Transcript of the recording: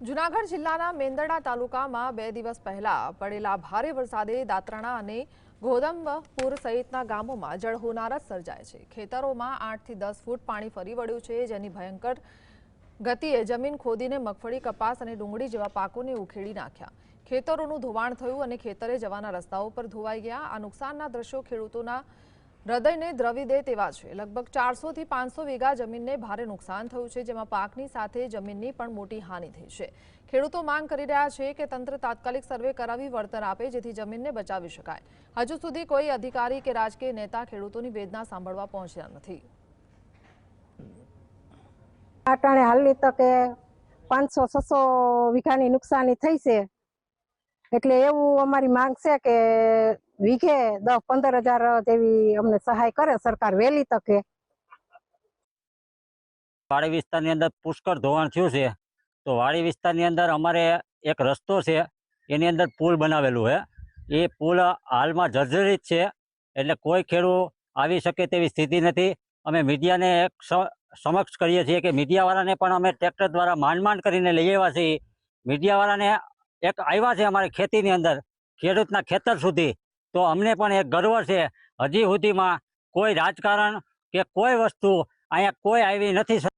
જૂનાગઢ જિલ્લાના મેંદરડા તાલુકામાં 2 દિવસ પહેલા પડેલા ભારે વરસાદે દાત્રાણા અને ગોદમપુર સહિતના ગામોમાં જળહોનારત સર્જાય છે। ખેતરોમાં 8 થી 10 ફૂટ પાણી ફરી વળ્યું છે, જેની ભયંકર ગતિએ જમીન ખોદીને મગફળી, કપાસ અને ડુંગળી જેવા પાકોને ઉખેડી નાખ્યા। ખેતરોનું ધોવાણ થયું અને ખેતરે જવાના રસ્તાઓ પર ધોવાઈ ગયા। આ નુકસાનના દ્રશ્યો ખેડૂતોના હૃદયને દ્રવી દે તેવા છે। લગભગ 400 થી 500 વીઘા જમીનને ભારે નુકસાન થયું છે, જેમાં પાકની સાથે જમીનની પણ મોટી હાનિ થઈ છે। ખેડૂતો માંગ કરી રહ્યા છે કે તંત્ર તાત્કાલિક સર્વે કરાવી વળતર આપે, જેથી જમીનને બચાવી શકાય। હજુ સુધી કોઈ અધિકારી કે રાજકીય નેતા ખેડૂતોની વેદના સાંભળવા પહોંચ્યા નથી। આટાણે હાલની તકે 500-600 વીઘાની નુકસાની થઈ છે, એટલે એવું અમારી માંગ છે કે વીઘે 10-15 હજાર જેવી અમને સહાય કરે સરકાર વહેલી તકે। વાડી વિસ્તારની અંદર પુષ્કળ ધોવાણ થયું છે, તો વાડી વિસ્તારની અંદર અમારે એક રસ્તો છે, એની અંદર પુલ બનાવેલું છે। એ પુલ હાલમાં જર્જરિત છે, એટલે કોઈ ખેડૂત આવી શકે તેવી સ્થિતિ નથી। અમે મીડિયાને એક સમક્ષ કરીએ છીએ કે મીડિયાવાળાને પણ અમે ટ્રેક્ટર દ્વારા માંડ કરીને લઈ આવ્યા છીએ। મીડિયાવાળાને એક આવ્યા છે અમારી ખેતીની અંદર, ખેડૂતના ખેતર સુધી, તો અમને પણ એક ગર્વ છે। હજી સુધીમાં કોઈ રાજકારણ કે કોઈ વસ્તુ અહીંયા કોઈ આવી નથી।